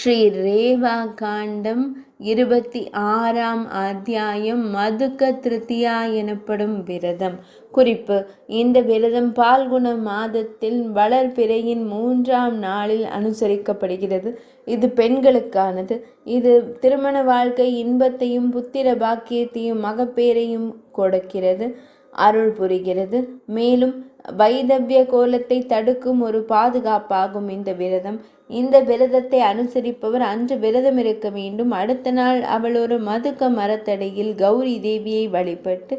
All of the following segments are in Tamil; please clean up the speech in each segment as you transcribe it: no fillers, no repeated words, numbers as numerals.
ஸ்ரீ ரேவா காண்டம் 26ஆம் அத்தியாயம் மதுக்க திருத்தியா எனப்படும் விரதம். குறிப்பு: இந்த விரதம் பால்குண மாதத்தில் வளர்பிறையின் 3ஆம் நாளில் அனுசரிக்கப்படுகிறது. இது பெண்களுக்கானது. இது திருமண வாழ்க்கை இன்பத்தையும் புத்திர பாக்கியத்தையும் மகப்பேரையும் கொடுக்கிறது, அருள் புரிகிறது. மேலும் வைதவ்ய கோலத்தை தடுக்கும் ஒரு பாதுகாப்பாகும் இந்த விரதத்தை அனுசரிப்பவர் அன்று விரதம் இருக்க வேண்டும். அடுத்த நாள் அவள் ஒரு மதுக்க மரத்தடியில் கௌரி தேவியை வழிபட்டு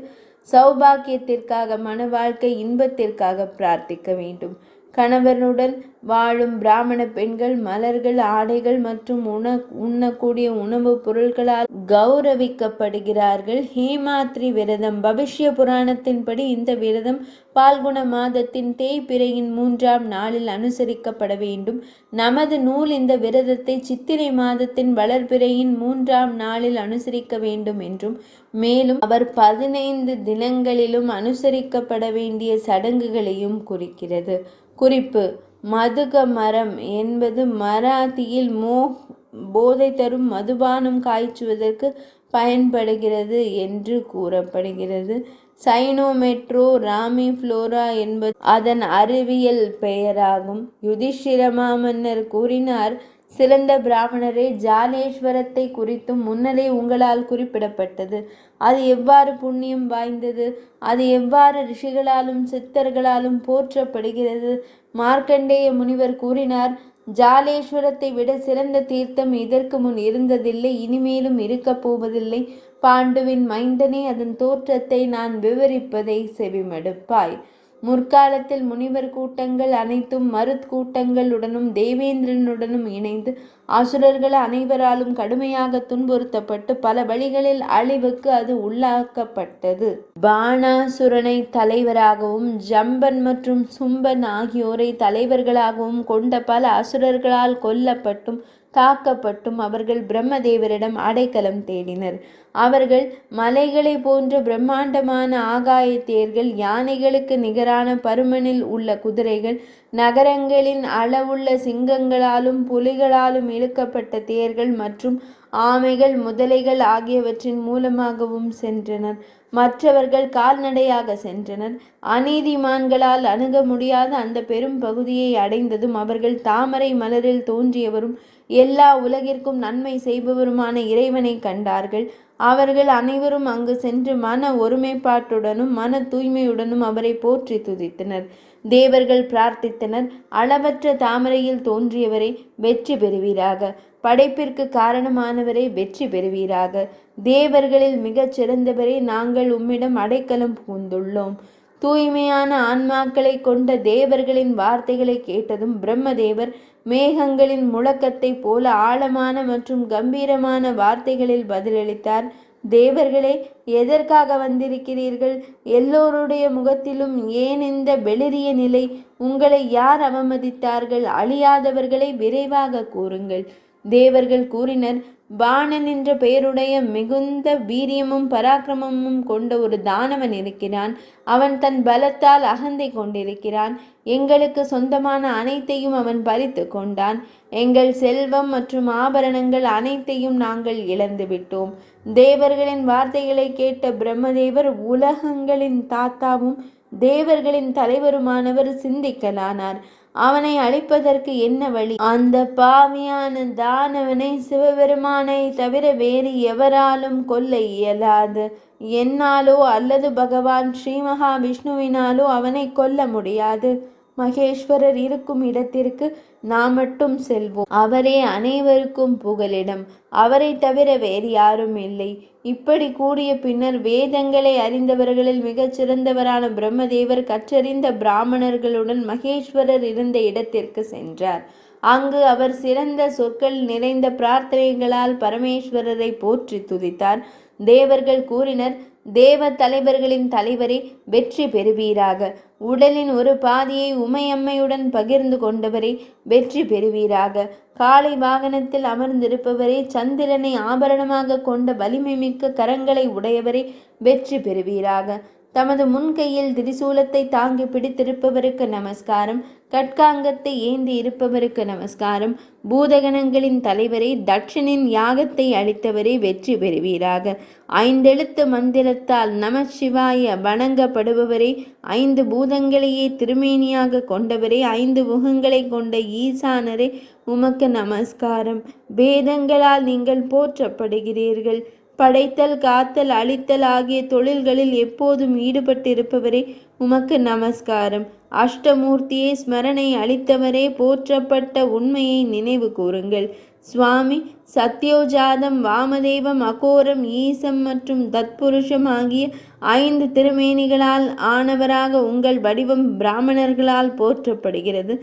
சௌபாக்கியத்திற்காக, மன வாழ்க்கை இன்பத்திற்காக பிரார்த்திக்க வேண்டும். கணவனுடன் வாழும் பிராமண பெண்கள் மலர்கள், ஆடைகள் மற்றும் உண்ணக்கூடிய உணவுப் பொருட்களால் கௌரவிக்கப்படுகிறார்கள். ஹேமாத்ரி விரதம். பவிஷ்ய புராணத்தின்படி இந்த விரதம் பால்குண மாதத்தின் தேய்பிறையின் 3ஆம் நாளில் அனுசரிக்கப்பட வேண்டும். நமது நூல் இந்த விரதத்தை சித்திரை மாதத்தின் வளர்பிறையின் 3ஆம் நாளில் அனுசரிக்க வேண்டும் என்றும், மேலும் அவர் 15 தினங்களிலும் அனுசரிக்கப்பட வேண்டிய சடங்குகளையும் குறிக்கிறது. குறிப்பு: மதுக மரம் என்பது மராத்தியில் போதை தரும் மதுபானம் காய்ச்சுவதற்கு பயன்படுகிறது என்று கூறப்படுகிறது. சைனோமெட்ரோ ராமிஃப்ளோரா என்பது அதன் அறிவியல் பெயராகும். யுதிஷ்டிரமாமன்னர் கூறினார்: சிறந்த பிராமணரே, ஜாலேஸ்வரத்தை குறித்தும் முன்னரே உங்களால் குறிப்பிடப்பட்டது. அது எவ்வாறு புண்ணியம் வாய்ந்தது, அது எவ்வாறு ரிஷிகளாலும் சித்தர்களாலும் போற்றப்படுகிறது. மார்க்கண்டேய முனிவர் கூறினார்: ஜாலேஸ்வரத்தை விட சிறந்த தீர்த்தம் இதற்கு முன் இருந்ததில்லை, இனிமேலும் இருக்கப் போவதில்லை. பாண்டுவின் மைந்தனே, அதன் தோற்றத்தை நான் விவரிப்பதை செவிமடுப்பாய். முற்காலத்தில் முனிவர் கூட்டங்கள் அனைத்தும் மருத் கூட்டங்களுடனும் தேவேந்திரனுடனும் இணைந்து அசுரர்கள் அனைவராலும் கடுமையாக துன்புறுத்தப்பட்டு பல வழிகளில் அழிவுக்கு அது உள்ளாக்கப்பட்டது. பாணாசுரனை தலைவராகவும் ஜம்பன் மற்றும் சும்பன் ஆகியோரை தலைவர்களாகவும் கொண்ட பல அசுரர்களால் கொல்லப்பட்டும் தாக்கப்பட்டும் அவர்கள் பிரம்மதேவரிடம் அடைக்கலம் தேடினர். அவர்கள் மலைகளை போன்ற பிரம்மாண்டமான ஆகாய தேர்கள், யானைகளுக்கு நிகரான பருமனில் உள்ள குதிரைகள், நகரங்களின் அளவுள்ள சிங்கங்களாலும் புலிகளாலும் இழுக்கப்பட்ட தேர்கள் மற்றும் ஆமைகள், முதலைகள் ஆகியவற்றின் மூலமாகவும் சென்றனர். மற்றவர்கள் கால்நடையாக சென்றனர். அநீதிமான்களால் அணுக முடியாத அந்த பெரும் பகுதியை அடைந்ததும் அவர்கள் தாமரை மலரில் தோன்றியவரும் எல்லா உலகிற்கும் நன்மை செய்பவருமான இறைவனை கண்டார்கள். அவர்கள் அனைவரும் அங்கு சென்று மன ஒருமைப்பாட்டுடனும் மன தூய்மையுடனும் அவரை போற்றி துதித்தனர். தேவர்கள் பிரார்த்தித்தனர்: அளவற்ற தாமரையில் தோன்றியவரை வெற்றி பெறுவீராக. படைப்பிற்கு காரணமானவரை வெற்றி பெறுவீராக. தேவர்களில் மிகச் சிறந்தவரை, நாங்கள் உம்மிடம் அடைக்கலம் புகுந்துள்ளோம். தூய்மையான ஆன்மாக்களை கொண்ட தேவர்களின் வார்த்தைகளை கேட்டதும் பிரம்மதேவர் மேகங்களின் முழக்கத்தை போல ஆழமான மற்றும் கம்பீரமான வார்த்தைகளில் பதிலளித்தார்: தேவர்களே, எதற்காக வந்திருக்கிறீர்கள்? எல்லோருடைய முகத்திலும் ஏன் இந்த வெளிரிய நிலை? உங்களை யார் அவமதித்தார்கள்? அழியாதவர்களை விரைவாக கூறுங்கள். தேவர்கள் கூறினர்: பாணன் என்ற பெயருடைய மிகுந்த வீரியமும் பராக்கிரமமும் கொண்ட ஒரு தானவன் இருக்கிறான். அவன் தன் பலத்தால் அகந்தை கொண்டிருக்கிறான். எங்களுக்கு சொந்தமான அனைத்தையும் அவன் பறித்து கொண்டான். எங்கள் செல்வம் மற்றும் ஆபரணங்கள் அனைத்தையும் நாங்கள் இழந்து விட்டோம். தேவர்களின் வார்த்தைகளை கேட்ட பிரம்மதேவர், உலகங்களின் தாத்தாவும் தேவர்களின் தலைவருமானவர், சிந்திக்கலானார். அவனை அழிப்பதற்கு என்ன வழி? அந்த பாவியான தானவனை சிவபெருமானை தவிர வேறு எவராலும் கொல்ல இயலாது. என்னாலோ அல்லது பகவான் ஸ்ரீ மகாவிஷ்ணுவினாலோ அவனை கொல்ல முடியாது. மகேஸ்வரர் இருக்கும் இடத்திற்கு நாம் மட்டும் செல்வோம். அவரே அனைவருக்கும் புகலிடம். அவரை தவிர வேறு யாரும் இல்லை. இப்படி கூடிய பின்னர் வேதங்களை அறிந்தவர்களில் மிகச் சிறந்தவரான பிரம்மதேவர் கற்றறிந்த பிராமணர்களுடன் மகேஸ்வரர் இருந்த இடத்திற்கு சென்றார். அங்கு அவர் சிறந்த சொற்கள் நிறைந்த பிரார்த்தனைகளால் பரமேஸ்வரரை போற்றி துதித்தார். தேவர்கள் கூறினர்: தேவ தலைவர்களின் தலைவரே, வெற்றி பெறுவீராக. உடலின் ஒரு பாதியை உமையம்மையுடன் பகிர்ந்து கொண்டவரே, வெற்றி பெறுவீராக. காளை வாகனத்தில் அமர்ந்திருப்பவரே, சந்திரனை ஆபரணமாக கொண்ட வலிமை மிக்க கரங்களை உடையவரே, வெற்றி பெறுவீராக. தமது முன்கையில் திரிசூலத்தை தாங்கி பிடித்திருப்பவருக்கு நமஸ்காரம். கட்காங்கத்தை ஏந்தி இருப்பவருக்கு நமஸ்காரம். பூதகணங்களின் தலைவரே, தட்சனின் யாகத்தை அளித்தவரே, வெற்றி பெறுவீராக. 5 எழுத்து மந்திரத்தால் நம சிவாய வணங்கப்படுபவரே, 5 பூதங்களையே திருமேனியாக கொண்டவரே, 5 முகங்களை கொண்ட ஈசானரே, உமக்கு நமஸ்காரம். வேதங்களால் நீங்கள் போற்றப்படுகிறீர்கள். படைத்தல், காத்தல், அழித்தல் ஆகிய தொழில்களில் எப்போதும் ஈடுபட்டிருப்பவரே, உமக்கு நமஸ்காரம். அஷ்டமூர்த்தியே, ஸ்மரணை அளித்தவரே, போற்றப்பட்ட உண்மையை நினைவு கூறுங்கள். சுவாமி, சத்யோஜாதம், வாமதேவம், அகோரம், ஈசம் மற்றும் தத்புருஷம் ஆகிய 5 திருமேனிகளால் ஆனவராக உங்கள் வடிவம் பிராமணர்களால் போற்றப்படுகிறது.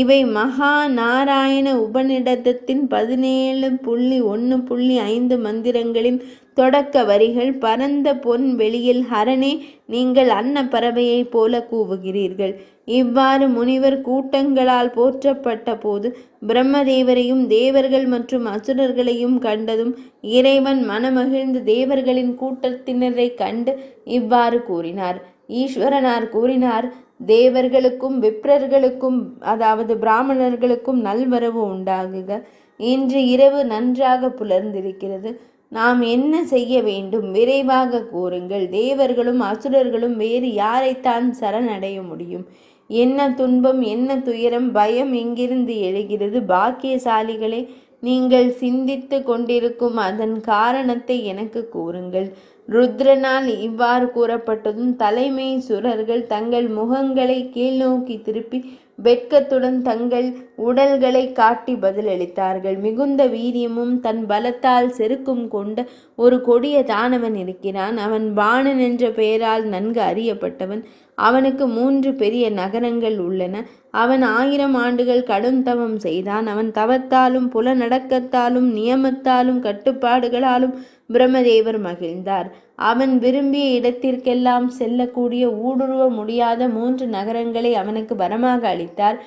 இவை மகா நாராயண உபநிடதத்தின் 17.1.5 மந்திரங்களின் தொடக்க வரிகள். பரந்த பொன் வெளியில் ஹரனே, நீங்கள் அன்ன பறவையைப் போல கூவுகிறீர்கள். இவ்வாறு முனிவர் கூட்டங்களால் போற்றப்பட்ட போது பிரம்மதேவரையும் தேவர்கள் மற்றும் அசுரர்களையும் கண்டதும் இறைவன் மனமகிழ்ந்து தேவர்களின் கூட்டத்தினரை கண்டு இவ்வாறு கூறினார். ஈஸ்வரனார் கூறினார், தேவர்களுக்கும் விப்ரர்களுக்கும், அதாவது பிராமணர்களுக்கும் நல்வரவு உண்டாகுக. இன்று இரவு நன்றாக புலர்ந்திருக்கிறது. நாம் என்ன செய்ய வேண்டும்? விரைவாக கூறுங்கள். தேவர்களும் அசுரர்களும் வேறு யாரைத்தான் சரணடைய முடியும்? என்ன துன்பம், என்ன துயரம், பயம் எங்கிருந்து எழுகிறது? பாக்கியசாலிகளே, நீங்கள் சிந்தித்து கொண்டிருக்கும் அதன் காரணத்தை எனக்கு கூறுங்கள். ருத்ரனால் இவ்வாறு கூறப்பட்டதும் தலைமை சுரர்கள் தங்கள் முகங்களை கீழ்நோக்கி திருப்பி வெட்கத்துடன் தங்கள் உடல்களை காட்டி பதிலளித்தார்கள். மிகுந்த வீரியமும் தன் பலத்தால் செருக்கும் கொண்ட ஒரு கொடிய தானவன் இருக்கிறான். அவன் பாணன் என்ற பெயரால் நன்கு அறியப்பட்டவன். அவனுக்கு 3 பெரிய நகரங்கள் உள்ளன. அவன் 1000 ஆண்டுகள் கடும் தவம் செய்தான். அவன் தவத்தாலும் புலநடக்கத்தாலும் நியமத்தாலும் கட்டுப்பாடுகளாலும் பிரம்மதேவர் மகிழ்ந்தார். அவன் விரும்பிய இடத்திற்கெல்லாம் செல்லக்கூடிய ஊடுருவ முடியாத 3 நகரங்களை அவனுக்கு வரமாக அளித்தார்.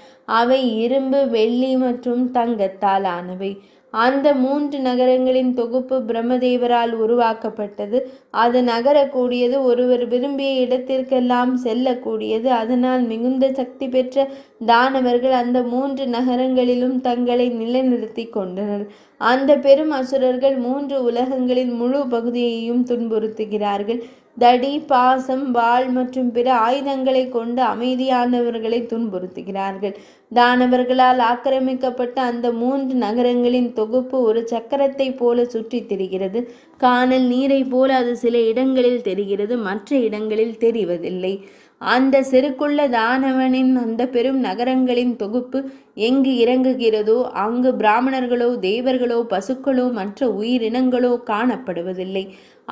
அவை இரும்பு, வெள்ளி மற்றும் தங்கத்தால் ஆனவை. அந்த 3 நகரங்களின் தொகுப்பு பிரம்மதேவரால் உருவாக்கப்பட்டது. அது நகரக்கூடியது, ஒருவர் விரும்பிய இடத்திற்கெல்லாம் செல்லக்கூடியது. அதனால் மிகுந்த சக்தி பெற்ற தானவர்கள் அந்த 3 நகரங்களிலும் தங்களை நிலைநிறுத்தி கொண்டனர். அந்த பெரும் அசுரர்கள் 3 உலகங்களின் முழு பகுதியையும் துன்புறுத்துகிறார்கள். தடி, பாசம், வாள் மற்றும் பிற ஆயுதங்களை கொண்டு அமைதியானவர்களை துன்புறுத்துகிறார்கள். தானவர்களால் ஆக்கிரமிக்கப்பட்ட அந்த 3 நகரங்களின் தொகுப்பு ஒரு சக்கரத்தை போல சுற்றி திரிகிறது. கானல் நீரை போல அது சில இடங்களில் தெரிகிறது, மற்ற இடங்களில் தெரிவதில்லை. அந்த செருக்குள்ள தானவனின் அந்த பெரும் நகரங்களின் தொகுப்பு எங்கு இறங்குகிறதோ அங்கு பிராமணர்களோ தேவர்களோ பசுக்களோ மற்ற உயிரினங்களோ காணப்படுவதில்லை.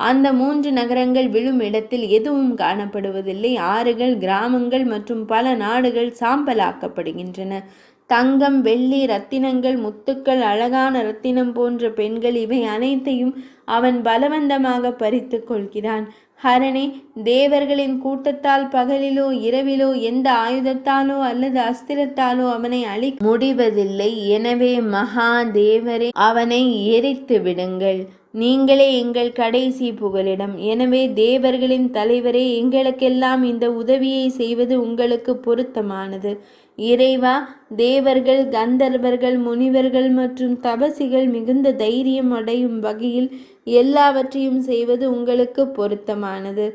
அந்த 3 நகரங்கள் விழும் இடத்தில் எதுவும் காணப்படுவதில்லை. ஆறுகள், கிராமங்கள் மற்றும் பல நாடுகள் சாம்பலாக்கப்படுகின்றன. தங்கம், வெள்ளி, ரத்தினங்கள், முத்துக்கள், அழகான ரத்தினம் போன்ற பெண்கள், இவை அனைத்தையும் அவன் பலவந்தமாக பறித்து கொள்கிறான். ஹரனே, தேவர்களின் கூட்டத்தால் பகலிலோ இரவிலோ எந்த ஆயுதத்தாலோ அல்லது அஸ்திரத்தாலோ அவனை அழிக்க முடிவதில்லை. எனவே மகாதேவரே, அவனை எரித்து விடுங்கள். நீங்களே எங்கள் கடைசி புகலிடம். எனவே தேவர்களின் தலைவரே, எங்களுக்கெல்லாம் இந்த உதவியை செய்வது உங்களுக்கு பொருத்தமானது. இறைவா, தேவர்கள், கந்தர்வர்கள், முனிவர்கள் மற்றும் தபசிகள் மிகுந்த தைரியம் அடையும் வகையில் எல்லாவற்றையும் செய்வது உங்களுக்கு பொருத்தமானது.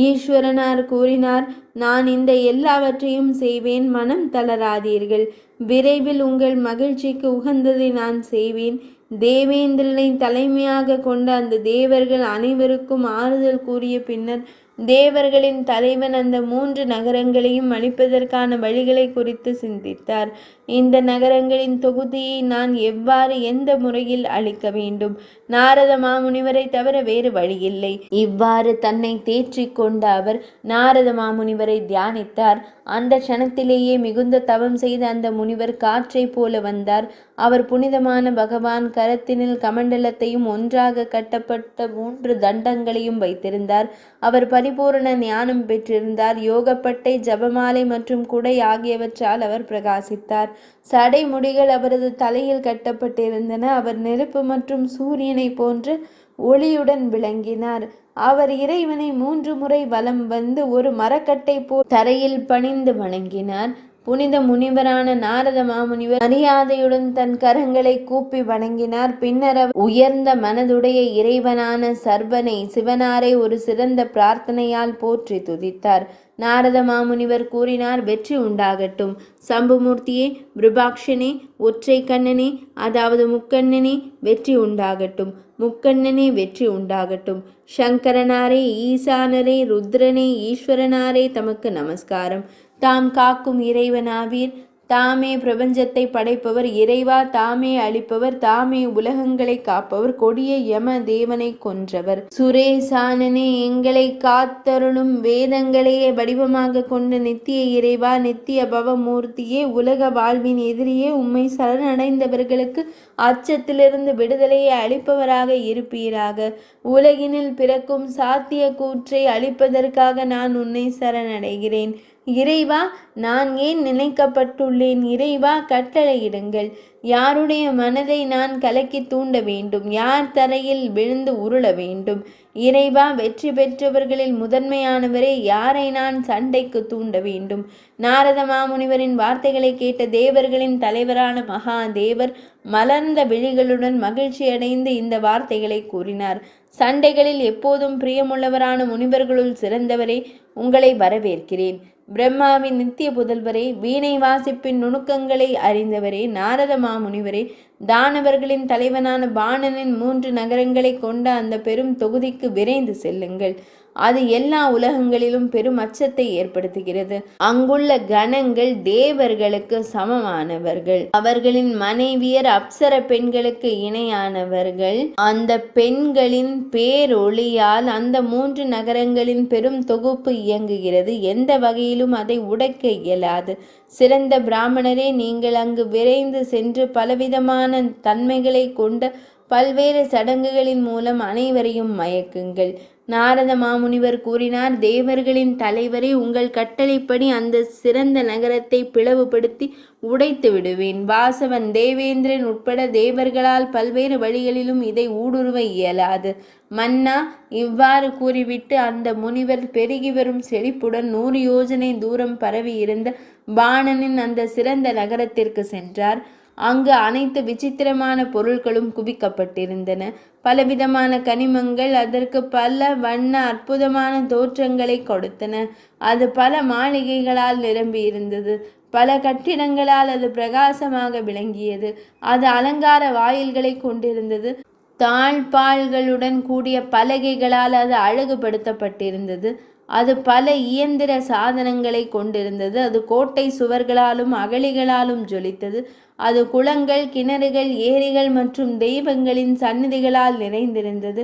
ஈஸ்வரனார் கூறினார், நான் இந்த எல்லாவற்றையும் செய்வேன், மனம் தளராதீர்கள். விரைவில் உங்கள் மகிழ்ச்சிக்கு உகந்ததை நான் செய்வேன். தேவேந்திரனை தலைமையாக கொண்ட அந்த தேவர்கள் அனைவருக்கும் ஆறுதல் கூறிய பின்னர் தேவர்களின் தலைவன் அந்த 3 நகரங்களையும் அழிப்பதற்கான வழிகளை குறித்து சிந்தித்தார். இந்த நகரங்களின் தொகுதியை நான் எவ்வாறு, எந்த முறையில் அழிக்க வேண்டும்? நாரத மாமுனிவரை தவிர வேறு வழியில்லை. இவ்வாறு தன்னை தேற்றிக் கொண்ட அவர் நாரத மாமுனிவரை தியானித்தார். அந்த க்ஷணத்திலேயே மிகுந்த தவம் செய்த அந்த முனிவர் காற்றை போல வந்தார். அவர் புனிதமான பகவான் கரத்தினில் கமண்டலத்தையும் ஒன்றாக கட்டப்பட்ட 3 தண்டங்களையும் வைத்திருந்தார். அவர் பரிபூரண ஞானம் பெற்றிருந்தார். யோகப்பட்டை, ஜபமாலை மற்றும் குடை ஆகியவற்றால் அவர் பிரகாசித்தார். சடைமுடிகள் அவரது தலையில் கட்டப்பட்டிருந்தன. அவர் நெருப்பு மற்றும் சூரியனை போன்று ஒளியுடன் விளங்கினார். அவர் இறைவனை 3 முறை வலம் வந்து ஒரு மரக்கட்டை போல் தரையில் பணிந்து வணங்கினார். புனித முனிவரான நாரத மாமுனிவர் மரியாதையுடன் தன் கரங்களை கூப்பி வணங்கினார். பின்னர் அவர் உயர்ந்த மனதுடைய இறைவனான சர்வனை சிவனாரை ஒரு சிறந்த பிரார்த்தனையால் போற்றி துதித்தார். நாரத மாமுனிவர் கூறினார், வெற்றி உண்டாகட்டும். சம்புமூர்த்தியே, விருபாக்ஷனே, ஒற்றை கண்ணனே, அதாவது முக்கண்ணனே, வெற்றி உண்டாகட்டும். முக்கண்ணனே, வெற்றி உண்டாகட்டும். சங்கரனாரே, ஈசானரே, ருத்ரனே, ஈஸ்வரனாரே, தமக்கு நமஸ்காரம். தாம் காக்கும் இறைவனாவீர். தாமே பிரபஞ்சத்தை படைப்பவர். இறைவா, தாமே அழிப்பவர். தாமே உலகங்களை காப்பவர். கொடிய யம தேவனை கொன்றவர். சுரேசானனே, எங்களை காத்தருளும். வேதங்களையே வடிவமாக கொண்ட நித்திய இறைவா, நித்திய பவமூர்த்தியே, உலக வாழ்வின் எதிரியே, உம்மை சரணடைந்தவர்களுக்கு அச்சத்திலிருந்து விடுதலையை அளிப்பவராக இருப்பீராக. உலகினில் பிறக்கும் சாத்திய கூற்றை அளிப்பதற்காக நான் உன்னை சரணடைகிறேன். இறைவா, நான் ஏன் நினைக்கப்பட்டுள்ளேன்? இறைவா, கட்டளையிடுங்கள். யாருடைய மனதை நான் கலக்கி தூண்ட வேண்டும்? யார் தரையில் விழுந்து உருள வேண்டும்? இறைவா, வெற்றி பெற்றவர்களில் முதன்மையானவரே, யாரை நான் சண்டைக்கு தூண்ட வேண்டும்? நாரத மாமுனிவரின் வார்த்தைகளை கேட்ட தேவர்களின் தலைவரான மகாதேவர் மலர்ந்த விழிகளுடன் மகிழ்ச்சியடைந்து இந்த வார்த்தைகளை கூறினார். சண்டைகளில் எப்போதும் பிரியமுள்ளவரான முனிவர்களுள் சிறந்தவரே, உங்களை வரவேற்கிறேன். பிரம்மாவின் நித்திய புதல்வரே, வீணை வாசிப்பின் நுணுக்கங்களை அறிந்தவரே, நாரத மாமுனிவரே, தானவர்களின் தலைவனான பாணனின் 3 நகரங்களை கொண்ட அந்த பெரும் தொகுதிக்கு விரைந்து செல்லுங்கள். அது எல்லா உலகங்களிலும் பெரும் அச்சத்தை ஏற்படுத்துகிறது. அங்குள்ள கணங்கள் தேவர்களுக்கு சமமானவர்கள். அவர்களின் மனைவியர் அப்சர பெண்களுக்கு இணையானவர்கள். அந்த பெண்களின் பேரொளியால் அந்த 3 நகரங்களின் பெரும் தொகுப்பு இயங்குகிறது. எந்த வகையிலும் அதை உடைக்க இயலாது. சிறந்த பிராமணரே, நீங்கள் அங்கு விரைந்து சென்று பலவிதமான தன்மைகளை கொண்ட பல்வேறு சடங்குகளின் மூலம் அனைவரையும் மயக்குங்கள். நாரத மாமுனிவர் கூறினார், தேவர்களின் தலைவரே, உங்கள் கட்டளைப்படி அந்த சிறந்த நகரத்தை பிளவுபடுத்தி உடைத்து விடுவேன். வாசவன், தேவேந்திரன் உட்பட தேவர்களால் பல்வேறு வழிகளிலும் இதை ஊடுருவ இயலாது. மன்னா, இவ்வாறு கூறிவிட்டு அந்த முனிவர் பெருகி வரும் செழிப்புடன் 100 யோஜனை தூரம் பரவி இருந்த பாணனின் அந்த சிறந்த நகரத்திற்கு சென்றார். அங்கு அனைத்து விசித்திரமான பொருட்களும் குவிக்கப்பட்டிருந்தன. பலவிதமான கனிமங்கள் அதற்கு பல வண்ண அற்புதமான தோற்றங்களை கொடுத்தன. அது பல மாளிகைகளால் நிரம்பியிருந்தது. பல கட்டிடங்களால் அது பிரகாசமாக விளங்கியது. அது அலங்கார வாயில்களை கொண்டிருந்தது. தாழ்பால்களுடன் கூடிய பலகைகளால் அது அழகுபடுத்தப்பட்டிருந்தது. அது பல இயந்திர சாதனங்களை கொண்டிருந்தது. அது கோட்டை சுவர்களாலும் அகழிகளாலும் ஜொலித்தது. அது குளங்கள், கிணறுகள், ஏரிகள் மற்றும் தெய்வங்களின் சந்நிதிகளால் நிறைந்திருந்தது.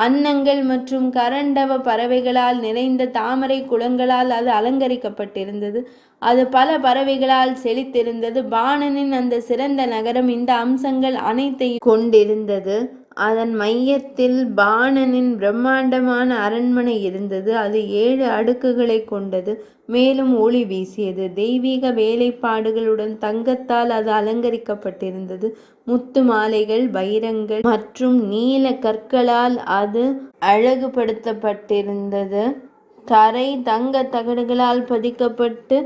அன்னங்கள் மற்றும் கரண்டவ பறவைகளால் நிறைந்த தாமரை குளங்களால் அது அலங்கரிக்கப்பட்டிருந்தது. அது பல பறவைகளால் செழித்திருந்தது. பாணனின் அந்த சிறந்த நகரம் இந்த அம்சங்கள் அனைத்தையும் கொண்டிருந்தது. அதன் மையத்தில் பாணனின் பிரம்மாண்டமான அரண்மனை இருந்தது. அது 7 அடுக்குகளை கொண்டது. மேலும் ஒளி வீசியது. தெய்வீக வேலைப்பாடுகளுடன் தங்கத்தால் அது அலங்கரிக்கப்பட்டிருந்தது. முத்து மாலைகள், வைரங்கள் மற்றும் நீல கற்களால் அது அழகுபடுத்தப்பட்டிருந்தது. தரை தங்க தகடுகளால் பதிக்கப்பட்டு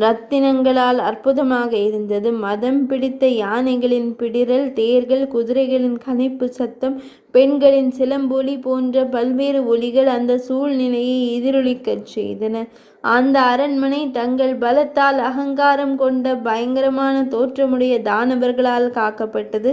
ரத்தினங்களால் அற்புதமாக இருந்தது. மதம் பிடித்த யானைகளின் பிடிரல், தேர்கள், குதிரைகளின் கனைப்பு சத்தம், பெண்களின் சிலம்பொலி போன்ற பல்வேறு ஒலிகள் அந்த சூழ்நிலையை எதிரொலிக்கச் செய்தன. அந்த அரண்மனை தங்கள் பலத்தால் அகங்காரம் கொண்ட பயங்கரமான தோற்றமுடைய தானவர்களால் காக்கப்பட்டது.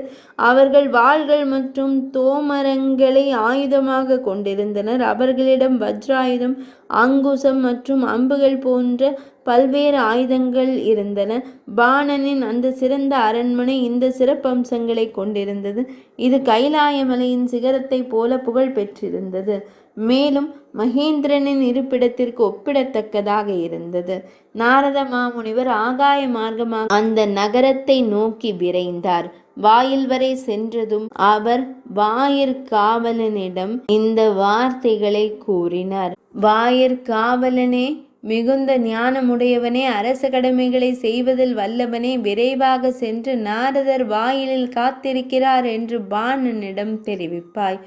அவர்கள் வாள்கள் மற்றும் தோமரங்களை ஆயுதமாக கொண்டிருந்தனர். அவர்களிடம் வஜ்ராயுதம், அங்குசம் மற்றும் அம்புகள் போன்ற பல்வேறு ஆயுதங்கள் இருந்தன. பாணனின் அந்த சிறந்த அரண்மனை இந்த சிறப்பம்சங்களை கொண்டிருந்தது. இது கைலாயமலையின் சிகரத்தை போல புகழ் பெற்றிருந்தது. மேலும் மகேந்திரனின் இருப்பிடத்திற்கு ஒப்பிடத்தக்கதாக இருந்தது. நாரத மாமுனிவர் ஆகாய மார்க்கமாக அந்த நகரத்தை நோக்கி விரைந்தார். வாயில் வரை சென்றதும் அவர் வாயிற்காவலனிடம் இந்த வார்த்தைகளை கூறினார். வாயிற்காவலனே, மிகுந்த ஞானமுடையவனே, அரச கடமைகளை செய்வதில் வல்லவனே, விரைவாக சென்று நாரதர் வாயிலில் காத்திருக்கிறார் என்று பாணனிடம் தெரிவிப்பாய்.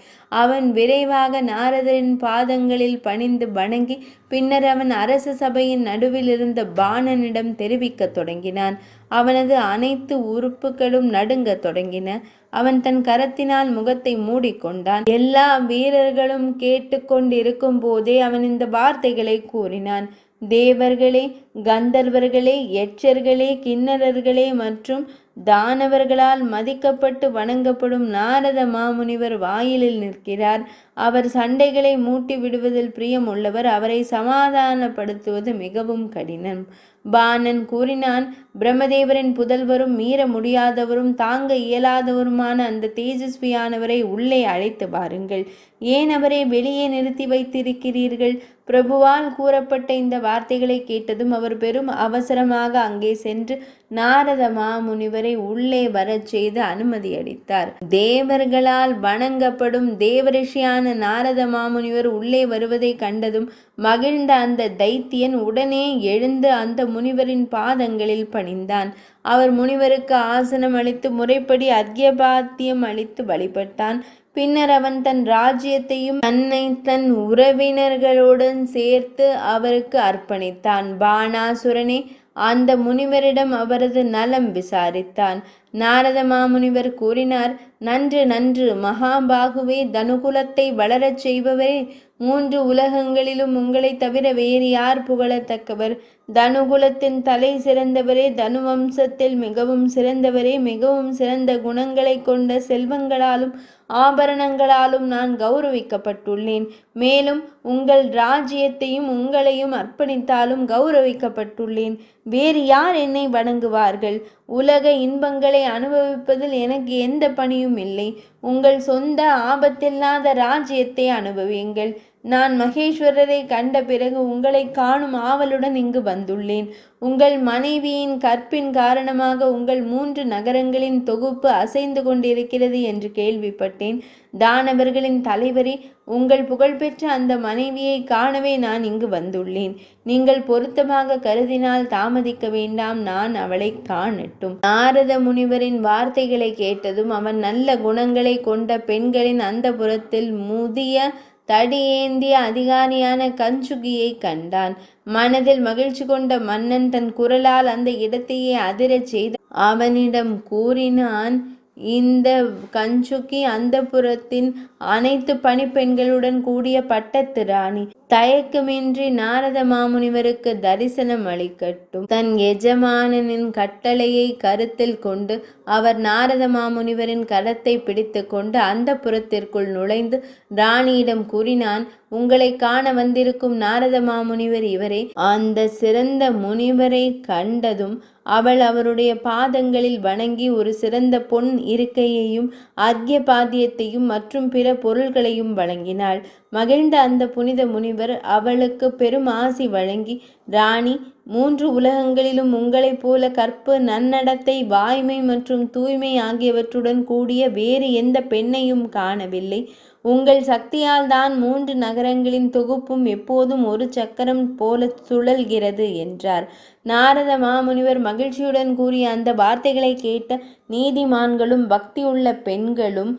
அவன் விரைவாக நாரதரின் பாதங்களில் பணிந்து வணங்கி பின்னர் அவன் அரச சபையின் நடுவில் இருந்த பாணனிடம் தெரிவிக்கத் தொடங்கினான். அவனது அனைத்து உறுப்புகளும் நடுங்கத் தொடங்கின. அவன் தன் கரத்தினால் முகத்தை மூடிக்கொண்டான். எல்லா வீரர்களும் கேட்டு கொண்டிருக்கும் போதே அவன் இந்த வார்த்தைகளை கூறினான். தேவர்களே, கந்தர்வர்களே, யட்சர்களே, கிண்ணறர்களே மற்றும் தானவர்களால் மதிக்கப்பட்டு வணங்கப்படும் நாரத மாமுனிவர் வாயிலில் நிற்கிறார். அவர் சண்டைகளை மூட்டி விடுவதில் பிரியம் உள்ளவர். அவரை சமாதானப்படுத்துவது மிகவும் கடினம். பாணன் கூறினான். பிரம்மதேவரின் புதல்வரும் மீற முடியாதவரும் தாங்க இயலாதவருமான அந்த தேஜஸ்வியானவரை உள்ளே அழைத்து பாருங்கள். ஏன் அவரை வெளியே நிறுத்தி வைத்திருக்கிறீர்கள்? பிரபுவால் கூறப்பட்ட இந்த வார்த்தைகளை கேட்டதும் அவர் பெரும் அவசரமாக அங்கே சென்று நாரத மாமுனிவரை உள்ளே வரச் செய்து அனுமதி அளித்தார். தேவர்களால் வணங்கப்படும் தேவரிஷியான நாரத மாமுனிவர் உள்ளே வருவதை கண்டதும் மகிழ்ந்த அந்த தைத்தியன் உடனே எழுந்து அந்த முனிவரின் பாதங்களில் பணிந்தான். அவர் முனிவருக்கு ஆசனம் அளித்து முறைப்படி அர்க்யபாத்தியம் அளித்து வழிபட்டான். பின்னர் அவன் தன் ராஜ்யத்தையும் தன்னை தன் உறவினர்களுடன் சேர்த்து அவருக்கு அர்ப்பணித்தான். பாணாசுரனே, அந்த முனிவரிடம் அவரது நலம் விசாரித்தான். நாரத மாமுனிவர் கூறினார். நன்று நன்று மகாபாகுவே, தனுகுலத்தை வளரச் செய்பவரே, 3 உலகங்களிலும் உங்களை தவிர வேறு யார் புகழத்தக்கவர்? தனுகுலத்தின் தலை சிறந்தவரே, தனுவம்சத்தில் மிகவும் சிறந்தவரே, மிகவும் சிறந்த குணங்களை கொண்ட செல்வங்களாலும் ஆபரணங்களாலும் நான் கௌரவிக்கப்பட்டுள்ளேன். மேலும் உங்கள் ராஜ்யத்தையும் உங்களையும் அர்ப்பணித்தாலும் கௌரவிக்கப்பட்டுள்ளேன். வேறு யார் என்னை வணங்குவார்கள்? உலக இன்பங்களை அனுபவிப்பதில் எனக்கு எந்த பணியும் இல்லை. உங்கள் சொந்த ஆபத்தில்லாத ராஜ்யத்தை அனுபவியுங்கள். நான் மகேஸ்வரரை கண்ட பிறகு உங்களை காணும் ஆவலுடன் இங்கு வந்துள்ளேன். உங்கள் மனைவியின் கற்பின் காரணமாக உங்கள் 3 நகரங்களின் தொகுப்பு அசைந்து கொண்டிருக்கிறது என்று கேள்விப்பட்டேன். தானவர்களின் தலைவரே, உங்கள் புகழ்பெற்ற அந்த மனைவியை காணவே நான் இங்கு வந்துள்ளேன். நீங்கள் பொருத்தமாக கருதினால் தாமதிக்க வேண்டாம், நான் அவளை காணட்டும். நாரத முனிவரின் வார்த்தைகளை கேட்டதும் அவன் நல்ல குணங்களை கொண்ட பெண்களின் அந்த புறத்தில் முதிய தடியேந்திய அதிகாரியான கஞ்சுகியை கண்டான். மனதில் மகிழ்ச்சி கொண்ட மன்னன் தன் குரலால் அந்த இடத்தையே அதிரச் செய்து அவனிடம் கூறினான். இந்த கஞ்சுகி அந்த புறத்தின் அனைத்து பணிப்பெண்களுடன் கூடிய பட்டத்து ராணி. தயக்கமின்றி நாரத மாமுனிவருக்கு தரிசனம் அளிக்கட்டும். தன் எஜமானனின் கட்டளையை கருத்தில் கொண்டு அவர் நாரத மாமுனிவரின் கரத்தை பிடித்து கொண்டு அந்த புறத்திற்குள் நுழைந்து ராணியிடம் கூறினான். உங்களை காண வந்திருக்கும் நாரத மாமுனிவர் இவரே. அந்த சிறந்த முனிவரை கண்டதும் அவள் அவருடைய பாதங்களில் வணங்கி ஒரு சிறந்த பொன் இருக்கையையும் அர்க்யபாத்தியத்தையும் மற்றும் பிற பொருள்களையும் வழங்கினாள். மகிழ்ந்த அந்த புனித முனிவர் அவளுக்கு பெரும் ஆசி வழங்கி, ராணி, 3 உலகங்களிலும் உங்களைப் போல கற்பு, நன்னடத்தை, வாய்மை மற்றும் தூய்மை ஆகியவற்றுடன் கூடிய வேறு எந்த பெண்ணையும் காணவில்லை. உங்கள் சக்தியால் தான் 3 நகரங்களின் தொகுப்பும் எப்போதும் ஒரு சக்கரம் போல சுழல்கிறது என்றார். நாரத மாமுனிவர் மகிழ்ச்சியுடன் கூறிய அந்த வார்த்தைகளை கேட்ட நீதிமான்களும் பக்தியுள்ள பெண்களும்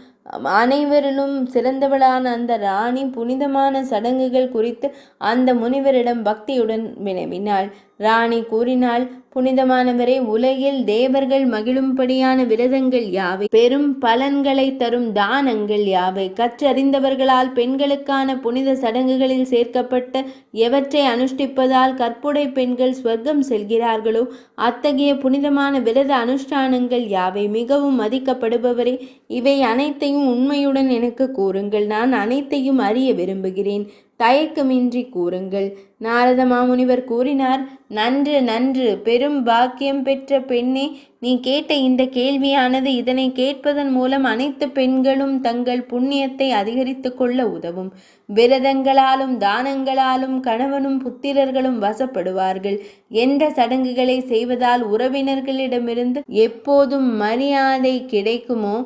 அனைவரிலும் சிறந்தவளான அந்த ராணி புனிதமான சடங்குகள் குறித்து அந்த முனிவரிடம் பக்தியுடன் வினவினாள். ராணி கூறினாள். புனிதமானவரே, உலகில் தேவர்கள் மகிழும்படியான விரதங்கள் யாவை? பெரும் பலன்களை தரும் தானங்கள் யாவை? கற்றறிந்தவர்களால் பெண்களுக்கான புனித சடங்குகளில் சேர்க்கப்பட்ட எவற்றை அனுஷ்டிப்பதால் கற்புடை பெண்கள் ஸ்வர்க்கம் செல்கிறார்களோ அத்தகைய புனிதமான விரத அனுஷ்டானங்கள் யாவை? மிகவும் மதிக்கப்படுபவரே, இவை அனைத்தையும் உண்மையுடன் எனக்கு கூறுங்கள். நான் அனைத்தையும் அறிய விரும்புகிறேன். தயக்கமின்றி கூறுங்கள். நாரத மாமுனிவர் கூறினார். நன்று நன்று பெரும் பாக்கியம் பெற்ற பெண்ணே, நீ கேட்ட இந்த கேள்வியானது இதனை கேட்பதன் மூலம் அனைத்து பெண்களும் தங்கள் புண்ணியத்தை அதிகரித்து கொள்ள உதவும். விரதங்களாலும் தானங்களாலும் கணவனும் புத்திரர்களும் வசப்படுவார்கள். எந்த சடங்குகளை செய்வதால் உறவினர்களிடமிருந்து எப்போதும் மரியாதை கிடைக்குமோ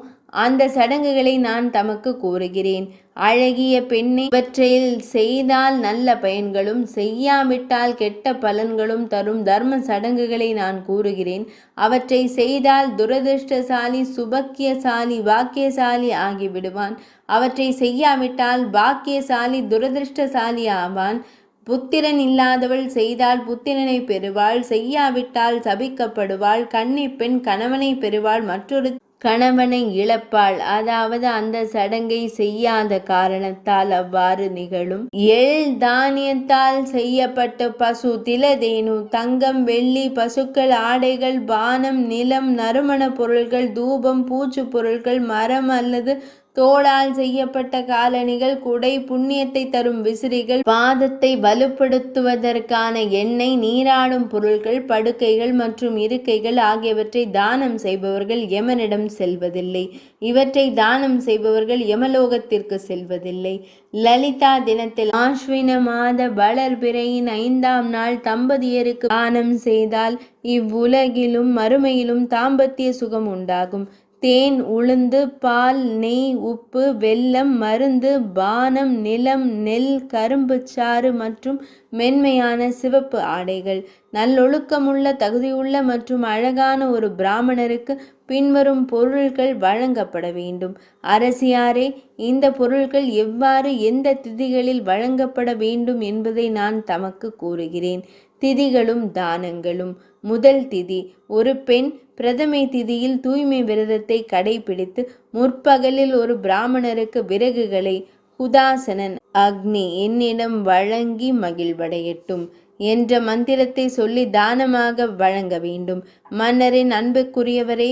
அந்த சடங்குகளை நான் தமக்கு கூறுகிறேன். அழகிய பெண்ணே, இவற்றில் செய்தால் நல்ல பயன்களும் செய்யாவிட்டால் கெட்ட பலன்களும் தரும் தர்ம சடங்குகளை நான் கூறுகிறேன். அவற்றை செய்தால் துரதிருஷ்டசாலி சுபக்கியசாலி பாக்கியசாலி ஆகிவிடுவான். அவற்றை செய்யாவிட்டால் பாக்கியசாலி துரதிருஷ்டசாலி ஆவான். புத்திரன் இல்லாதவள் செய்தால் புத்திரனை பெறுவாள், செய்யாவிட்டால் சபிக்கப்படுவாள். கன்னிப் பெண் கணவனை பெறுவாள், மற்றொரு கணவனை இழப்பாள். அதாவது அந்த சடங்கை செய்யாத காரணத்தால் அவ்வாறு நிகழும். எள் தானியத்தால் செய்யப்பட்ட பசு, திலதேனு, தங்கம், வெள்ளி, பசுக்கள், ஆடைகள், பானம், நிலம், நறுமண பொருள்கள், தூபம், பூச்சு பொருட்கள், மரம் அல்லது தோளால் செய்யப்பட்ட காலணிகள், குடை, புண்ணியத்தை தரும் விசிறிகள், பாதத்தை வலுப்படுத்துவதற்கான எண்ணெய், நீராடும் பொருட்கள், படுக்கைகள் மற்றும் இருக்கைகள் ஆகியவற்றை தானம் செய்பவர்கள் யமனிடம் செல்வதில்லை. இவற்றை தானம் செய்பவர்கள் யமலோகத்திற்கு செல்வதில்லை. லலிதா தினத்தில் ஆஸ்வின மாத வளர்பிறையின் 5ஆம் நாள் தம்பதியருக்கு தானம் செய்தால் இவ்வுலகிலும் மறுமையிலும் தாம்பத்திய சுகம் உண்டாகும். தேன், உளுந்து, பால், நெய், உப்பு, வெல்லம், மருந்து, பானம், நிலம், நெல், கரும்புச்சாறு மற்றும் மென்மையான சிவப்பு ஆடைகள். நல்லொழுக்கமுள்ள, தகுதியுள்ள மற்றும் அழகான ஒரு பிராமணருக்கு பின்வரும் பொருள்கள் வழங்கப்பட வேண்டும். அரசியாரே, இந்த பொருள்கள் எவ்வாறு எந்த திதிகளில் வழங்கப்பட வேண்டும் என்பதை நான் தமக்கு கூறுகிறேன். திதிகளும் தானங்களும். முதல் திதி. ஒரு பெண் பிரதமை திதியில் தூய்மை விரதத்தை கடைபிடித்து முற்பகலில் ஒரு பிராமணருக்கு விறகுகளை ஹுதாசனன் அக்னி என்னிடம் வழங்கி மகிழ்வடையட்டும் என்ற மந்திரத்தை சொல்லி தானமாக வழங்க வேண்டும். மன்னரின் அன்புக்குரியவரே,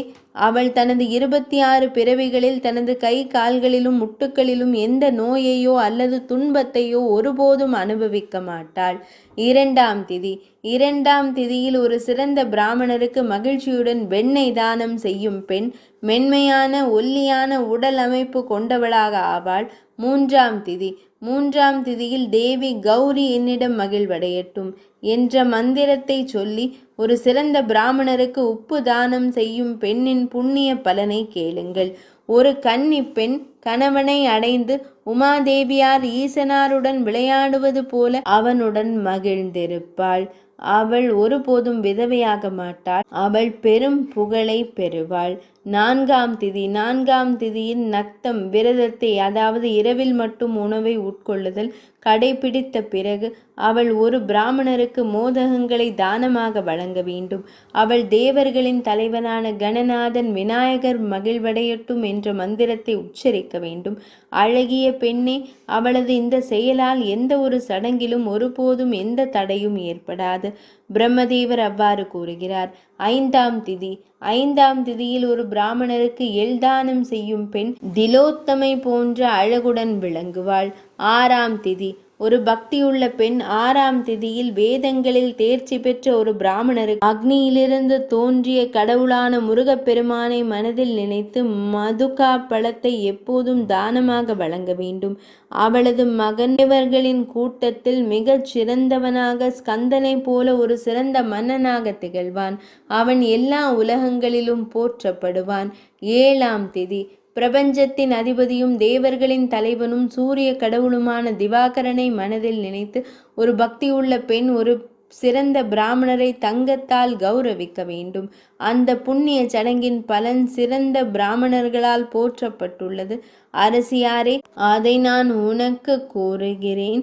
அவள் தனது 26 பிறவிகளில் தனது கை கால்களிலும் முட்டுக்களிலும் எந்த நோயையோ அல்லது துன்பத்தையோ ஒருபோதும் அனுபவிக்க மாட்டாள். 2ஆம் திதி. 2ஆம் திதியில் ஒரு சிறந்த பிராமணருக்கு மகிழ்ச்சியுடன் வெண்ணெய் தானம் செய்யும் பெண் மென்மையான ஒல்லியான உடல் அமைப்பு கொண்டவளாக ஆவாள். 3ஆம் திதி. 3ஆம் திதியில் தேவி கௌரி என்னிடம் மகிழ்வடையட்டும் என்ற மந்திரத்தை சொல்லி ஒரு சிறந்த பிராமணருக்கு உப்பு தானம் செய்யும் பெண்ணின் புண்ணிய பலனை கேளுங்கள். ஒரு கன்னி பெண் கணவனை அடைந்து உமாதேவியார் ஈசனாருடன் விளையாடுவது போல அவனுடன் மகிழ்ந்திருப்பாள். அவள் ஒருபோதும் விதவையாக மாட்டாள். அவள் பெரும் புகழை பெறுவாள். 4ஆம் திதி. 4ஆம் திதியில் நக்தம் விரதத்தை, அதாவது இரவில் மட்டும் உணவை உட்கொள்ளுதல் கடைபிடித்த பிறகு அவள் ஒரு பிராமணருக்கு மோதகங்களை தானமாக வழங்க வேண்டும். அவள் தேவர்களின் தலைவனான கணநாதன் விநாயகர் மகிழ்வடையட்டும் என்ற மந்திரத்தை உச்சரிக்க வேண்டும். அழகிய பெண்ணே, அவளது இந்த செயலால் எந்த ஒரு சடங்கிலும் ஒருபோதும் எந்த தடையும் ஏற்படாது. பிரம்மதேவர் அவ்வாறு கூறுகிறார். 5ஆம் திதி. 5ஆம் திதியில் ஒரு பிராமணருக்கு எள்தானம் செய்யும் பெண் திலோத்தமை போன்ற அழகுடன் விளங்குவாள். 6ஆம் திதி. ஒரு பக்தியுள்ள பெண் 6ஆம் திதியில் வேதங்களில் தேர்ச்சி பெற்ற ஒரு பிராமணருக்கு அக்னியிலிருந்து தோன்றிய கடவுளான முருகப்பெருமானை மனதில் நினைத்து மதுகா பழத்தை எப்போதும் தானமாக வழங்க வேண்டும். அவளது மகன் தேவர்களின் கூட்டத்தில் மிகச் சிறந்தவனாக ஸ்கந்தனை போல ஒரு சிறந்த மன்னனாக திகழ்வான். அவன் எல்லா உலகங்களிலும் போற்றப்படுவான். 7ஆம் திதி. பிரபஞ்சத்தின் அதிபதியும் தேவர்களின் தலைவனும் சூரிய கடவுளுமான திவாகரனை மனதில் நினைத்து ஒரு பக்தியுள்ள பெண் ஒரு சிறந்த பிராமணரை தங்கத்தால் கௌரவிக்க வேண்டும். அந்த புண்ணிய சடங்கின் பலன் சிறந்த பிராமணர்களால் போற்றப்பட்டுள்ளது. அரசியாரே, அதை நான் உனக்கு கூறுகிறேன்.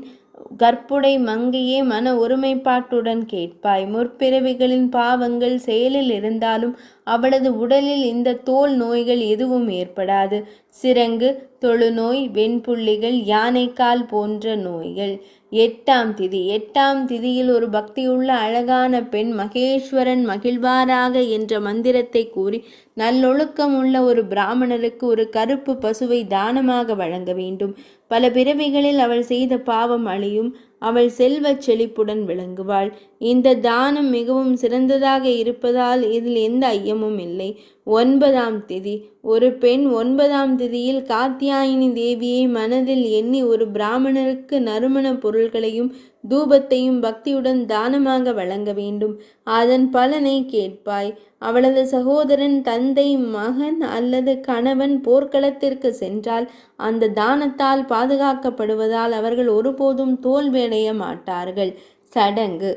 கற்புடை மங்கையே, மன ஒருமைப்பாட்டுடன் கேட்பாய். முற்பிறவிகளின் பாவங்கள் செயலில் இருந்தாலும் அவளது உடலில் இந்த தோல் நோய்கள் எதுவும் ஏற்படாது. சிரங்கு, தொழுநோய், வெண்புள்ளிகள், யானைக்கால் போன்ற நோய்கள். 8ஆம் திதி. 8ஆம் திதியில் ஒரு பக்தியுள்ள அழகான பெண் மகேஸ்வரன் மகிழ்வாராக என்ற மந்திரத்தை கூறி நல்லொழுக்கமுள்ள ஒரு பிராமணருக்கு ஒரு கருப்பு பசுவை தானமாக வழங்க வேண்டும். பல பிறவிகளில் அவள் செய்த பாவம் அழியும். அவள் செல்வச் செழிப்புடன் விளங்குவாள். இந்த தானம் மிகவும் சிறந்ததாக இருப்பதால் இதில் எந்த ஐயமும் இல்லை. 9ஆம் திதி. ஒரு பெண் 9ஆம் திதியில் காத்யாயினி தேவியை மனதில் எண்ணி ஒரு பிராமணருக்கு நறுமண பொருள்களையும் தூபத்தையும் பக்தியுடன் தானமாக வழங்க வேண்டும். அதன் பலனை கேட்பாய். அவளது சகோதரன், தந்தை, மகன் அல்லது கணவன் போர்க்களத்திற்கு சென்றால் அந்த தானத்தால் பாதுகாக்கப்படுவதால் அவர்கள் ஒருபோதும் தோல்வியடைய மாட்டார்கள். சடங்கு.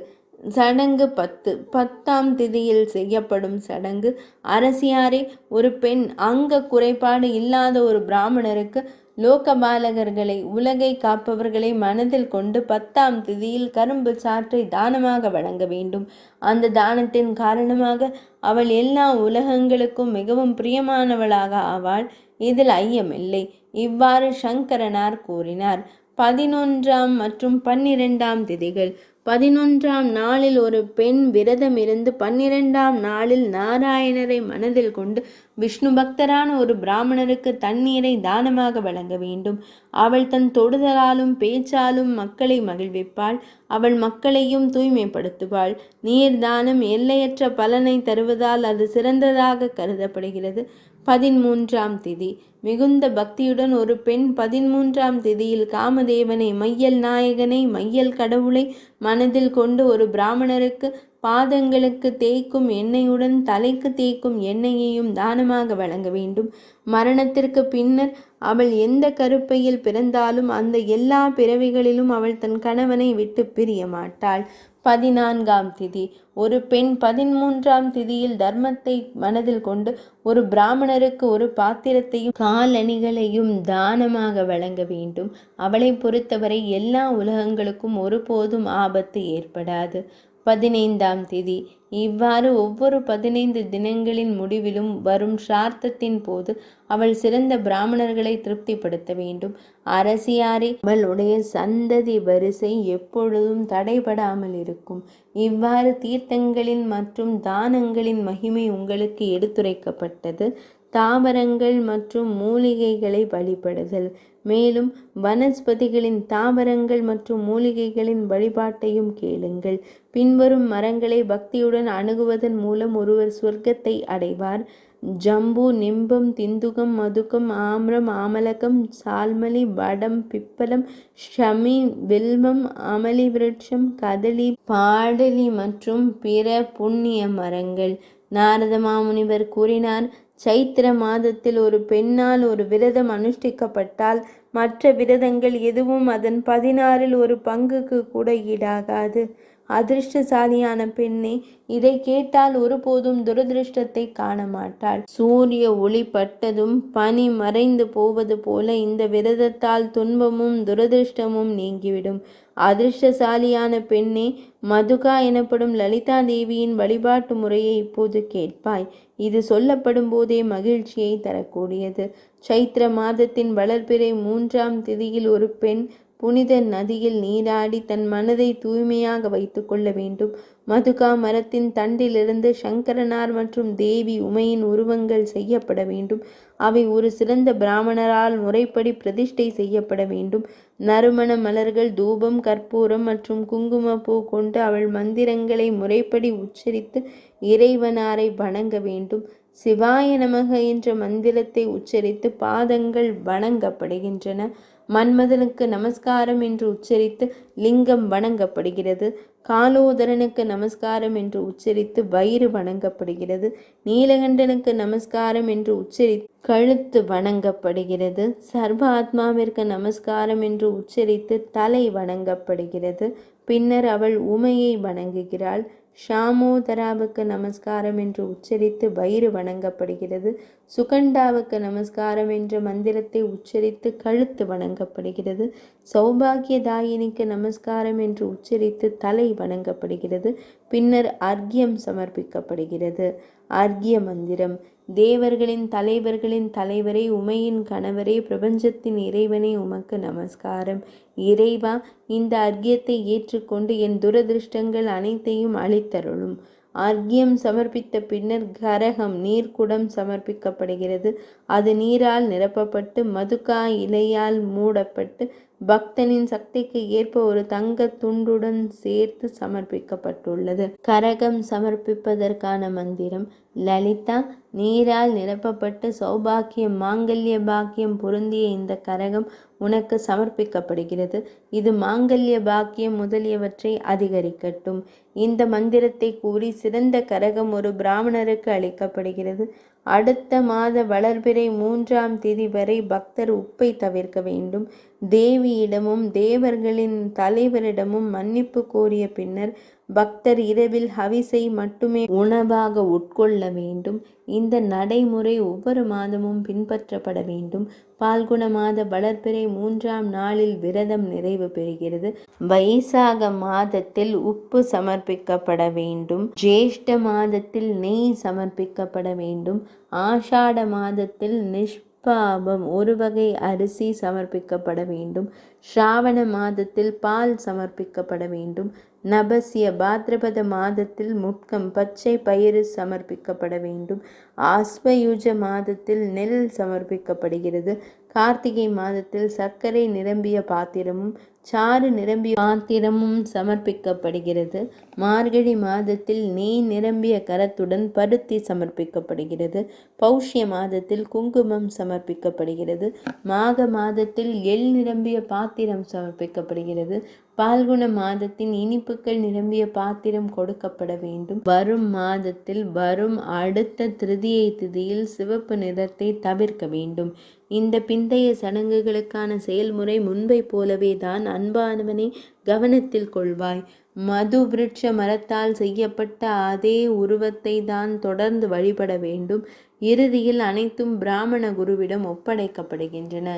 10ஆம் திதியில் செய்யப்படும் சடங்கு. அரசியாரே, ஒரு பெண் அங்க குறைபாடு இல்லாத ஒரு பிராமணருக்கு லோகபாலகர்களை, உலகை காப்பவர்களை மனதில் கொண்டு 10ஆம் திதியில் கரும்பு சாற்றை தானமாக வழங்க வேண்டும். அந்த தானத்தின் காரணமாக அவள் எல்லா உலகங்களுக்கும் மிகவும் பிரியமானவளாக ஆவாள். இதில் ஐயமில்லை. இவ்வாறு சங்கரனார் கூறினார். 11ஆம் மற்றும் 12ஆம் திதிகள். 11ஆம் நாளில் ஒரு பெண் விரதமிருந்து 12ஆம் நாளில் நாராயணரை மனதில் கொண்டு விஷ்ணு பக்தரான ஒரு பிராமணருக்கு தண்ணீரை தானமாக வழங்க வேண்டும். அவள் தன் தொடுதலாலும் பேச்சாலும் மக்களை மகிழ்விப்பாள். அவள் மக்களையும் தூய்மைப்படுத்துவாள். நீர் தானம் எல்லையற்ற பலனை தருவதால் அது சிறந்ததாக கருதப்படுகிறது. 13ஆம் திதி. மிகுந்த பக்தியுடன் ஒரு பெண் 13ஆம் திதியில் காமதேவனை, மையல் நாயகனை, மையல் கடவுளை மனதில் கொண்டு ஒரு பிராமணருக்கு பாதங்களுக்கு தேய்க்கும் எண்ணெயுடன் தலைக்கு தேய்க்கும் எண்ணெயையும் தானமாக வழங்க வேண்டும். மரணத்திற்கு பின்னர் அவள் எந்த கருப்பையில் பிறந்தாலும் அந்த எல்லா பிறவிகளிலும் அவள் தன் கணவனை விட்டு பிரிய மாட்டாள். 14ஆம் திதி. ஒரு பெண் 13ஆம் திதியில் தர்மத்தை மனதில் கொண்டு ஒரு பிராமணருக்கு ஒரு பாத்திரத்தையும் காலணிகளையும் தானமாக வழங்க வேண்டும். அவளை பொறுத்தவரை எல்லா உலகங்களுக்கும் ஒருபோதும் ஆபத்து ஏற்படாது. 15ஆம் திதி. இவ்வாறு ஒவ்வொரு 15 தினங்களின் முடிவிலும் வரும் ஸ்ரார்த்தத்தின் போது அவள் சிறந்த பிராமணர்களை திருப்திப்படுத்த வேண்டும். அரசியாரே, அவளுடைய சந்ததி வரிசை எப்பொழுதும் தடைபடாமல் இருக்கும். இவ்வாறு தீர்த்தங்களின் மற்றும் தானங்களின் மகிமை உங்களுக்கு எடுத்துரைக்கப்பட்டது. தாவரங்கள் மற்றும் மூலிகைகளை வழிபடுதல். மேலும் வனஸ்பதிகளின், தாவரங்கள் மற்றும் மூலிகைகளின் வழிபாட்டையும் கேளுங்கள். பின்வரும் மரங்களை பக்தியுடன் அணுகுவதன் மூலம் ஒருவர் சொர்க்கத்தை அடைவார். ஜம்பு, நிம்பம், திந்துகம், மதுகம், ஆம்ரம், ஆமலகம், சால்மலி, வடம், பிப்பலம், ஷமி, வில்வம், அமலி விருட்சம், கதலி, பாடலி மற்றும் பிற புண்ணிய மரங்கள். நாரத மாமுனிவர் கூறினார், சைத்திர மாதத்தில் ஒரு பெண்ணால் ஒரு விரதம் அனுஷ்டிக்கப்பட்டால் மற்ற விரதங்கள் எதுவும் அதன் 16இல் ஒரு பங்குக்கு கூட ஈடாகாது. அதிர்ஷ்டசாலியான பெண்ணே, இதை கேட்டால் ஒருபோதும் துரதிருஷ்டத்தை காண மாட்டாள். சூரிய ஒளி பட்டதும் பனி மறைந்து போவது போல இந்த விரதத்தால் துன்பமும் துரதிருஷ்டமும் நீங்கிவிடும். அதிர்ஷ்டசாலியான பெண்ணே, மதுகா எனப்படும் லலிதா தேவியின் வழிபாட்டு முறையை இப்போது கேட்பாய். இது சொல்லப்படும் போதே மகிழ்ச்சியை தரக்கூடியது. சைத்திர மாதத்தின் வளர்பிறை 3ஆம் திதியில் ஒரு பெண் புனித நதியில் நீராடி தன் மனதை தூய்மையாக வைத்து கொள்ள வேண்டும். மதுகா மரத்தின் தண்டிலிருந்து சங்கரனார் மற்றும் தேவி உமையின் உருவங்கள் செய்யப்பட வேண்டும். அவை ஒரு சிறந்த பிராமணரால் முறைப்படி பிரதிஷ்டை செய்யப்பட வேண்டும். நறுமண மலர்கள், தூபம், கற்பூரம் மற்றும் குங்குமப்பூ கொண்டு அவள் மந்திரங்களை முறைப்படி உச்சரித்து இறைவனாரை வணங்க வேண்டும். சிவாய நமக என்ற மந்திரத்தை உச்சரித்து பாதங்கள் வணங்கப்படுகின்றன. மன்மதனுக்கு நமஸ்காரம் என்று உச்சரித்து லிங்கம் வணங்கப்படுகிறது. காலோதரனுக்கு நமஸ்காரம் என்று உச்சரித்து வயிறு வணங்கப்படுகிறது. நீலகண்டனுக்கு நமஸ்காரம் என்று உச்சரித்து கழுத்து வணங்கப்படுகிறது. சர்வ ஆத்மாவிற்கு நமஸ்காரம் என்று உச்சரித்து தலை வணங்கப்படுகிறது. பின்னர் அவள் உமையை வணங்குகிறாள். ஷாமோதராவுக்கு நமஸ்காரம் என்று உச்சரித்து வயிறு வணங்கப்படுகிறது. சுகண்டாவுக்கு நமஸ்காரம் என்ற மந்திரத்தை உச்சரித்து கழுத்து வணங்கப்படுகிறது. சௌபாகியதாயினிக்கு நமஸ்காரம் என்று உச்சரித்து தலை வணங்கப்படுகிறது. பின்னர் அர்க்யம் சமர்ப்பிக்கப்படுகிறது. அர்க்ய மந்திரம். தேவர்களின் தலைவர்களின் தலைவரே, உமையின் கணவரே, பிரபஞ்சத்தின் இறைவனே, உமக்கு நமஸ்காரம். இறைவா, இந்த அர்க்யத்தை ஏற்றுக்கொண்டு என் துரதிருஷ்டங்கள் அனைத்தையும் அழித்தருளும். அர்க்யம் சமர்ப்பித்த பின்னர் கரகம், நீர்க்குடம் சமர்ப்பிக்கப்படுகிறது. அது நீரால் நிரப்பப்பட்டு மதுகா இலையால் மூடப்பட்டு பக்தனின் சக்திக்கு ஏற்ப ஒரு தங்க துண்டுடன் சேர்த்து சமர்ப்பிக்கப்பட்டுள்ளது. கரகம் சமர்ப்பிப்பதற்கான மந்திரம் லலிதா, நீரால் நிரப்பப்பட்டு சௌபாக்கியம் மாங்கல்ய பாக்கியம் பொருந்திய இந்த கரகம் உனக்கு சமர்ப்பிக்கப்படுகிறது. இது மாங்கல்ய பாக்கியம் முதலியவற்றை அதிகரிக்கட்டும். இந்த மந்திரத்தை கூறி சிறந்த கரகம் ஒரு பிராமணருக்கு அளிக்கப்படுகிறது. அடுத்த மாத வளர்பிறை 3ஆம் தேதி வரை பக்தர் உப்பை தவிர்க்க வேண்டும். தேவியிடமும் தேவர்களின் தலைவரிடமும் மன்னிப்பு கோரிய பின்னர் பக்தர் இரவில் ஹவிஸை மட்டுமே உணவாக உட்கொள்ள வேண்டும். இந்த நடைமுறை ஒவ்வொரு மாதமும் பின்பற்றப்பட வேண்டும். பால்குண மாத வளர்பிறை 3ஆம் நாளில் விரதம் நிறைவு பெறுகிறது. வைசாக மாதத்தில் உப்பு சமர்ப்பிக்கப்பட வேண்டும். ஜேஷ்ட மாதத்தில் நெய் சமர்ப்பிக்கப்பட வேண்டும். ஆஷாட மாதத்தில் நிஷ்பாபம் ஒரு வகை அரிசி சமர்ப்பிக்கப்பட வேண்டும். ஸ்ராவண மாதத்தில் பால் சமர்ப்பிக்கப்பட வேண்டும். நபசிய பாத்ரபத மாதத்தில் முட்கம் பச்சை பயிறு சமர்ப்பிக்கப்பட வேண்டும். ஆஸ்வயுஜ மாதத்தில் நெல் சமர்ப்பிக்கப்படுகிறது. கார்த்திகை மாதத்தில் சர்க்கரை நிரம்பிய பாத்திரமும் சாறு நிரம்பிய பாத்திரமும் சமர்ப்பிக்கப்படுகிறது. மார்கழி மாதத்தில் நெய் நிரம்பிய கரத்துடன் பருத்தி சமர்ப்பிக்கப்படுகிறது. பௌஷ்ய மாதத்தில் குங்குமம் சமர்ப்பிக்கப்படுகிறது. மாக மாதத்தில் எள் நிரம்பிய பாத்திரம் சமர்ப்பிக்கப்படுகிறது. பால்குண மாதத்தின் இனிப்புகள் நிரம்பிய பாத்திரம் கொடுக்கப்பட வேண்டும். வரும் மாதத்தில் வரும் அடுத்த திருதியை திதியில் சிவப்பு நிறத்தை தவிர்க்க வேண்டும். இந்த பிந்தைய சடங்குகளுக்கான செயல்முறை முன்பை போலவே தான். அன்பானவனை கவனத்தில் கொள்வாய். மது விருட்ச மரத்தால் செய்யப்பட்ட அதே உருவத்தை தான் தொடர்ந்து வழிபட வேண்டும். இறுதியில் அனைத்தும் பிராமண குருவிடம் ஒப்படைக்கப்படுகின்றன.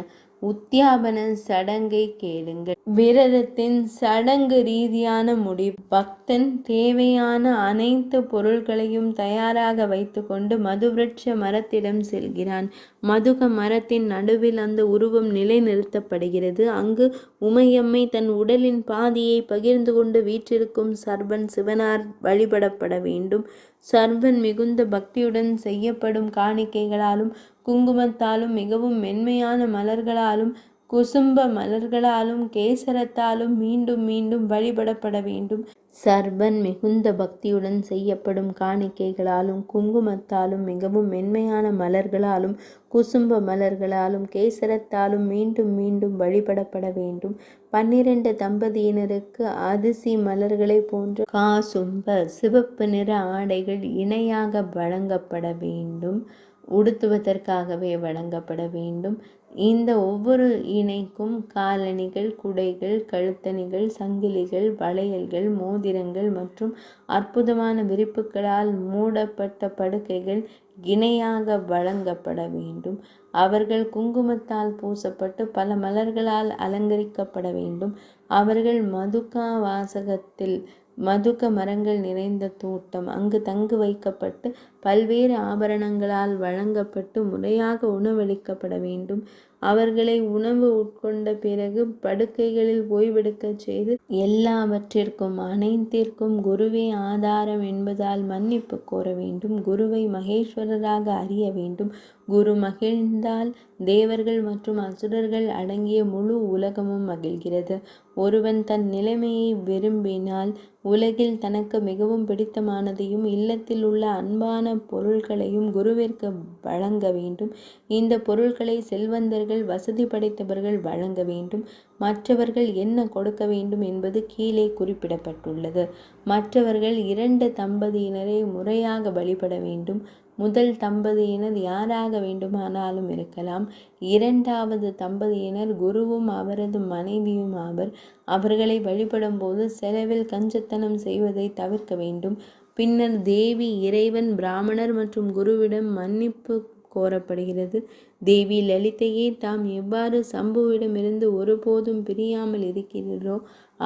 உத்தியாபன சடங்கை கேளுங்கள். விரதத்தின் சடங்கு ரீதியான முடிவு. பக்தன் தேவையான அனைத்து பொருட்களையும் தயாராக வைத்துக்கொண்டு மதுவிருட்ச மரத்திடம் செல்கிறான். மதுக மரத்தின் நடுவில் அந்த உருவம் நிலைநிறுத்தப்படுகிறது. அங்கு உமையம்மை தன் உடலின் பாதியை பகிர்ந்து கொண்டு வீற்றிருக்கும் சர்வன் சிவனார் வழிபடப்பட வேண்டும். சர்வன் மிகுந்த பக்தியுடன் செய்யப்படும் காணிக்கைகளாலும் குங்குமத்தாலும் மிகவும் மென்மையான மலர்களாலும் குசும்ப மலர்களாலும் கேசரத்தாலும் மீண்டும் மீண்டும் வழிபடப்பட வேண்டும். சர்வன் மிகுந்த பக்தியுடன் செய்யப்படும் காணிக்கைகளாலும் குங்குமத்தாலும் மிகவும் மென்மையான மலர்களாலும் குசும்ப மலர்களாலும் கேசரத்தாலும் மீண்டும் மீண்டும் வழிபடப்பட வேண்டும். 12 தம்பதியினருக்கு அதிசி மலர்களை போன்ற காசும்ப சிவப்பு நிற ஆடைகள் இணையாக வழங்கப்பட வேண்டும். உடுத்துவதற்காகவே வழங்கப்பட வேண்டும். இந்த ஒவ்வொரு இணைக்கும் காலணிகள், குடைகள், கழுத்தணிகள், சங்கிலிகள், வளையல்கள், மோதிரங்கள் மற்றும் அற்புதமான விரிப்புகளால் மூடப்பட்ட படுக்கைகள் இணையாக வழங்கப்பட வேண்டும். அவர்கள் குங்குமத்தால் பூசப்பட்டு பல மலர்களால் அலங்கரிக்கப்பட வேண்டும். அவர்கள் மதுகா வாசகத்தில் மதுக்க மரங்கள் நிறைந்த தோட்டம் அங்கு தங்கு வைக்கப்பட்டு பல்வேறு ஆபரணங்களால் வழங்கப்பட்டு முறையாக உணவளிக்கப்பட வேண்டும். அவர்களை உணவு உட்கொண்ட பிறகு படுக்கைகளில் ஓய்வெடுக்கச் செய்து எல்லாவற்றிற்கும் அனைத்திற்கும் குருவே ஆதாரம் என்பதால் மன்னிப்பு கோர வேண்டும். குருவை மகேஸ்வரராக அறிய வேண்டும். குரு மகிழ்ந்தால் தேவர்கள் மற்றும் அசுரர்கள் அடங்கிய முழு உலகமும் மகிழ்கிறது. ஒருவன் தன் நிலைமையை விரும்பினால் உலகில் தனக்கு மிகவும் பிடித்தமானதையும் இல்லத்தில் உள்ள அன்பான பொருட்களையும் குருவிற்கு வழங்க வேண்டும். இந்த பொருட்களை செல்வந்தர்கள் வசதி படைத்தவர்கள் வழங்க வேண்டும். மற்றவர்கள் என்ன கொடுக்க வேண்டும் என்பது கீழே குறிப்பிடப்பட்டுள்ளது. மற்றவர்கள் 2 தம்பதியினரை முறையாக வழிபட வேண்டும். முதல் தம்பதியினர் யாராக வேண்டுமானாலும் இருக்கலாம். 2வது தம்பதியினர் குருவும் அவரது மனைவியும் ஆவர். அவர்களை வழிபடும் போது செலவில் கஞ்சத்தனம் செய்வதை தவிர்க்க வேண்டும். பின்னர் தேவி, இறைவன், பிராமணர் மற்றும் குருவிடம் மன்னிப்பு கோரப்படுகிறது. தேவி லலிதையே தாம் எவ்வாறு சம்புவிடமிருந்து ஒருபோதும் பிரியாமல் இருக்கிறீரோ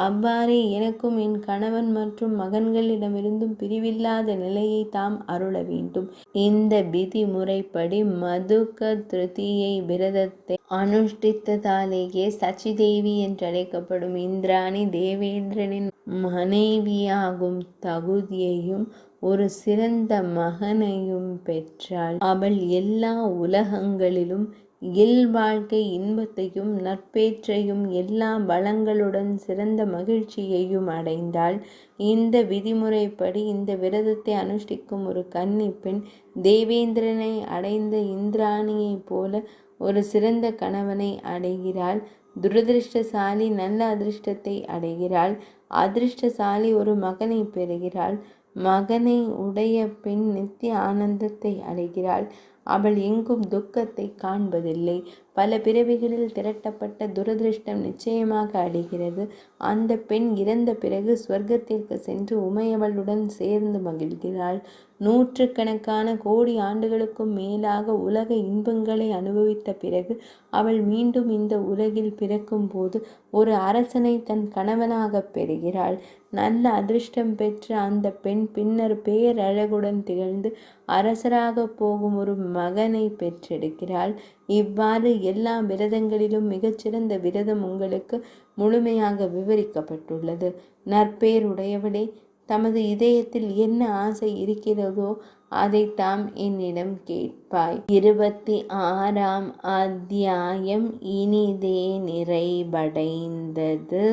அவ்வாறே எனக்கும் என் கணவன் மற்றும் மகன்களிடமிருந்தும் பிரிவில்லாத நிலையை தாம் அருள வேண்டும். இந்த விதிமுறைப்படி மதுக திருதியை விரதத்தை அனுஷ்டித்ததாலேயே சச்சிதேவி என்றழைக்கப்படும் இந்திராணி தேவேந்திரனின் மனைவியாகும் தகுதியையும் ஒரு சிறந்த மகனையும் பெற்றாள். அவள் எல்லா உலகங்களிலும் இல்வாழ்க்கை இன்பத்தையும் நற்பேற்றையும் எல்லா வளங்களுடன் சிறந்த மகிழ்ச்சியையும் அடைந்தாள். இந்த விதிமுறைப்படி இந்த விரதத்தை அனுஷ்டிக்கும் ஒரு கன்னிப் பெண் தேவேந்திரனை அடைந்த இந்திராணியைப் போல ஒரு சிறந்த கணவனை அடைகிறாள். துரதிருஷ்டசாலி நல்ல அதிர்ஷ்டத்தை அடைகிறாள். அதிர்ஷ்டசாலி ஒரு மகனை பெறுகிறாள். மகனை உடைய பெண் நித்திய ஆனந்தத்தை அடைகிறாள். அவள் எங்கும் துக்கத்தை காண்பதில்லை. பல பிறவிகளில் திரட்டப்பட்ட துரதிருஷ்டம் நிச்சயமாக அடைகிறது. அந்த பெண் இறந்த பிறகு ஸ்வர்க்கத்திற்கு சென்று உமையவளுடன் சேர்ந்து மகிழ்கிறாள். நூற்றுக்கணக்கான கோடி ஆண்டுகளுக்கும் மேலாக உலக இன்பங்களை அனுபவித்த பிறகு அவள் மீண்டும் இந்த உலகில் பிறக்கும் போது ஒரு அரசனை தன் கணவனாக பெறுகிறாள். நல்ல அதிர்ஷ்டம் பெற்ற அந்த பெண் பின்னர் பேரழகுடன் திகழ்ந்து அரசராக போகும் ஒரு மகனை பெற்றெடுக்கிறாள். இவ்வாறு எல்லா விரதங்களிலும் மிகச்சிறந்த விரதம் உங்களுக்கு முழுமையாக விவரிக்கப்பட்டுள்ளது. நற்பேருடையவளே, தமது இதயத்தில் என்ன ஆசை இருக்கிறதோ அதை தாம் என்னிடம் கேட்பாய். 26ஆம் அத்தியாயம் இனிதே நிறைவடைந்தது.